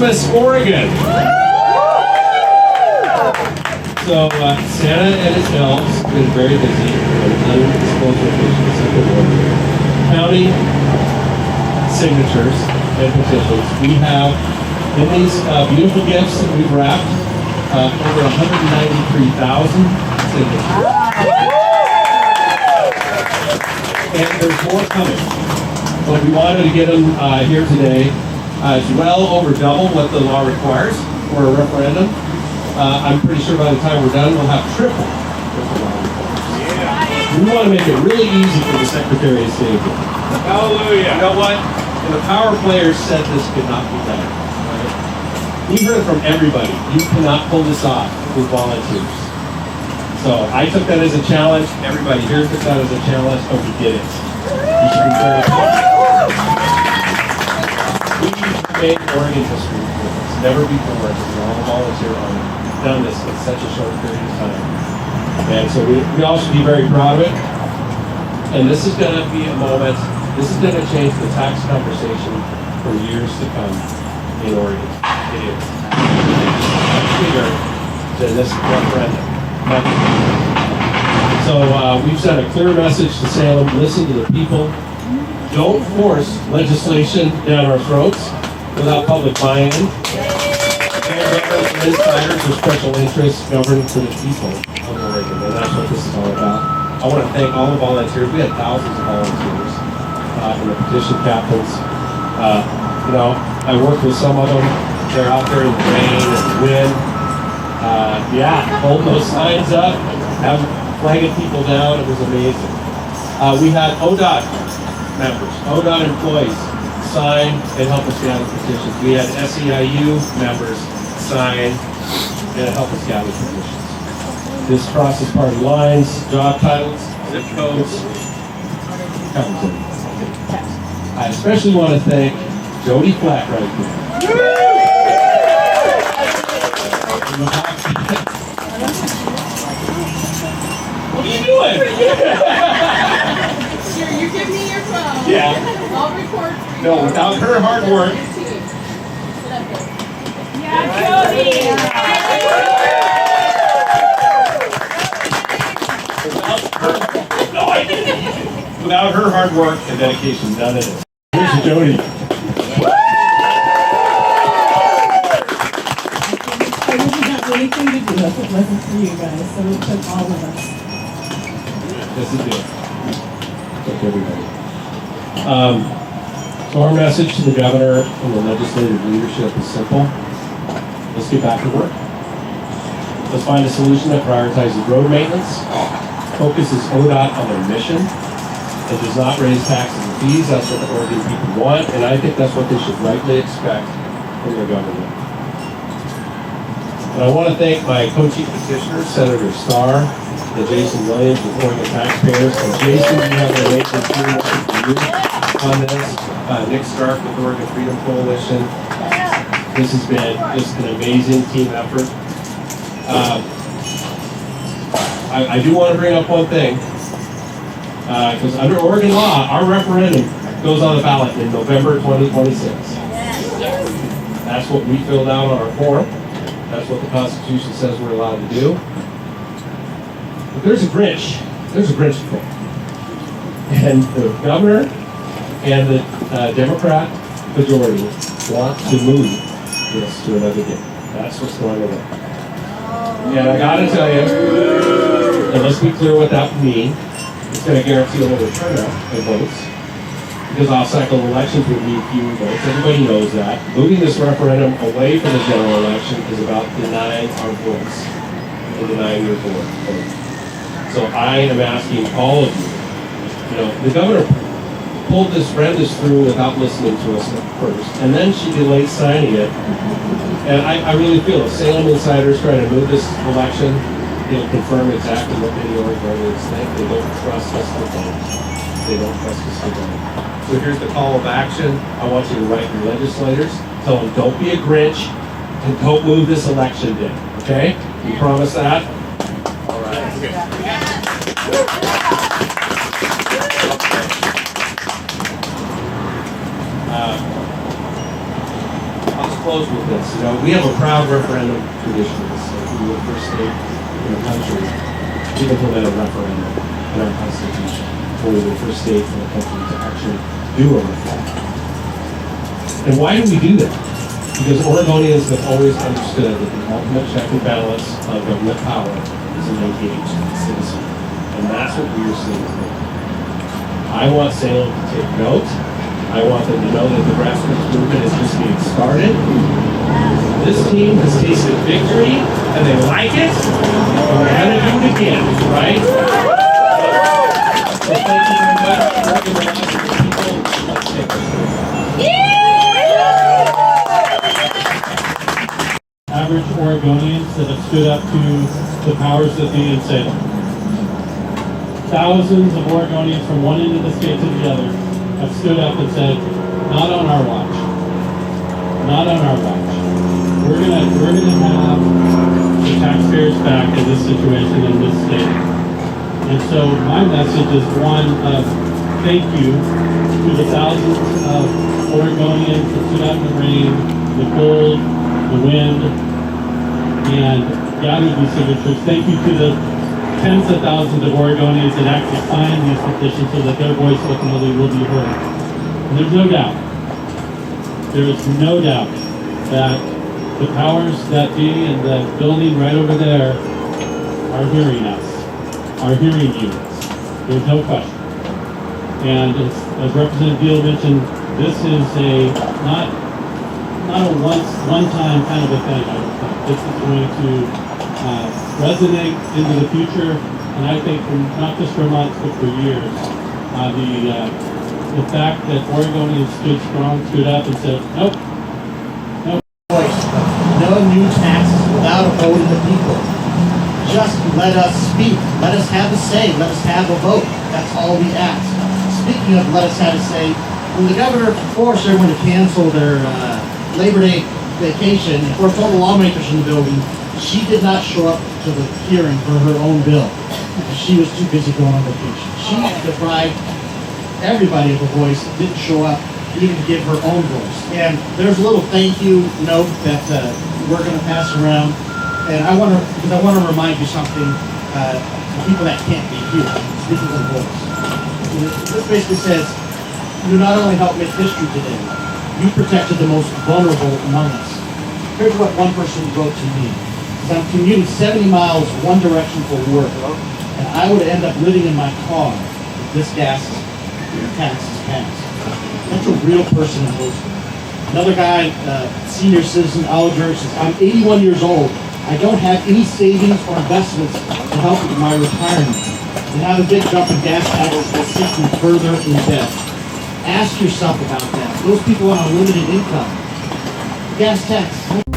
Christmas, Oregon. So Santa and his elves have been very busy on undisclosed locations in Oregon, counting signatures and petitions. We have in these beautiful gifts that we've wrapped over 193,000 signatures. And there's more coming. But we wanted to get them here today. It's well over double what the law requires for a referendum. I'm pretty sure by the time we're done, we'll have triple what the law requires. Yeah. We want to make it really easy for the Secretary of State. Hallelujah. You know what? And the power players said this could not be done. Right? We heard from everybody. You cannot pull this off with volunteers. So I took that as a challenge. Everybody here took that as a challenge, and we did it. You should be very proud. We made Oregon history. It's never before has all volunteer on done this in such a short period of time. And so we all should be very proud of it. And this is going to be a moment, this is going to change the tax conversation for years to come in Oregon. It is. Much bigger than this referendum. So we've sent a clear message to Salem, listen to the people. Don't force legislation down our throats without public buy-in. Insiders or special interests govern for the people of Oregon, and that's what this is all about. I want to thank all the volunteers. We had thousands of volunteers and the petition captains. You know, I worked with some of them. They're out there in the rain and the wind. Holding those signs up, flagging people down. It was amazing. We had ODOT members, ODOT employees sign and help us gather petitions. We had SEIU members sign and help us gather petitions. This crosses party lines, job titles, zip codes, covers it. I especially want to thank Jody Flack right here. What are you doing? Sure, you give me your phone. Yeah. I'll record for you. No, without her hard work. Without her hard work and dedication, none of this. Here's Jody. I didn't have anything to do with it. It wasn't for you guys, so it took all of us. This is it. Took everybody. So our message to the governor and the legislative leadership is simple. Let's get back to work. Let's find a solution that prioritizes road maintenance, focuses ODOT on their mission, and does not raise taxes and fees. That's what the Oregon people want, and I think that's what they should rightly expect from their government. And I want to thank my co-chief petitioners, Senator Starr and Jason Williams with Oregon taxpayers. And Jason, you have an amazing team working for you on this. Nick Stark with Oregon Freedom Coalition. This has been just an amazing team effort. I do want to bring up one thing, because under Oregon law, our referendum goes on the ballot in November 2026. That's what we filled out on our form. That's what the Constitution says we're allowed to do. But there's a Grinch. There's a Grinch thing. And the governor and the Democrat majority want to move this to another day. That's what's going on. And I gotta tell you, and let's be clear what that would mean. It's going to guarantee a lower turnout of votes, because off-cycle elections would mean fewer votes. Everybody knows that. Moving this referendum away from the general election is about denying our voice and denying your vote. So I am asking all of you, the governor ran this through without listening to us at first, and then she delayed signing it. And I really feel if Salem insiders trying to move this election, they'll confirm exactly what many Oregonians think. They don't trust us to vote. They don't trust us to vote. So here's the call of action. I want you to write your legislators. Tell them don't be a Grinch and don't move this election day. Okay? You promise that? All right. close with this. You know, we have a proud referendum tradition in this state. We were the first state in the country to implement a referendum in our constitution. We were the first state in the country to actually do a referendum. And why do we do that? Because Oregonians have always understood that the ultimate check and balance of government power is an engaged citizen. And that's what we are seeing today. I want Salem to take note. I want them to know that the grassroots movement is just getting started. This team has tasted victory, and they like it, and we're going to do it again, right? So thank you very much. Let's take this. Average Oregonians that have stood up to the powers that be in Salem. Thousands of Oregonians from one end of the state to the other have stood up and said, not on our watch. Not on our watch. We're gonna have the taxpayers back in this situation in this state. And so my message is one of thank you to the thousands of Oregonians that stood out in the rain, the cold, the wind, and gathered these signatures. Thank you to the tens of thousands of Oregonians that actually signed these petitions so that their voice ultimately will be heard. And there's no doubt, there is no doubt that the powers that be in the building right over there are hearing us, are hearing you. There's no question. And as Representative Deal mentioned, this is not a one-time kind of a thing, I would think. This is going to resonate into the future, and I think not just for months, but for years. The fact that Oregonians stood strong, stood up and said, nope, nope. No new taxes without a vote of the people. Just let us speak. Let us have a say. Let us have a vote. That's all we ask. Speaking of let us have a say, when the governor forced everyone to cancel their Labor Day vacation, and forced all the lawmakers in the building, she did not show up to the hearing for her own bill because she was too busy going on vacation. She deprived everybody of a voice, didn't show up even to give her own voice. And there's a little thank you note that we're going to pass around. And I want to remind you something to people that can't be here, speaking of voice. This basically says, you not only helped make history today, you protected the most vulnerable among us. Here's what one person wrote to me. I'm commuting 70 miles one direction for work, and I would end up living in my car if this tax is passed. That's a real person in Bozeman. Another guy, senior citizen, Oliver, says, I'm 81 years old. I don't have any savings or investments to help with my retirement. And now the big jump in gas taxes will sink me further in debt. Ask yourself about that. Those people on a limited income. Gas tax.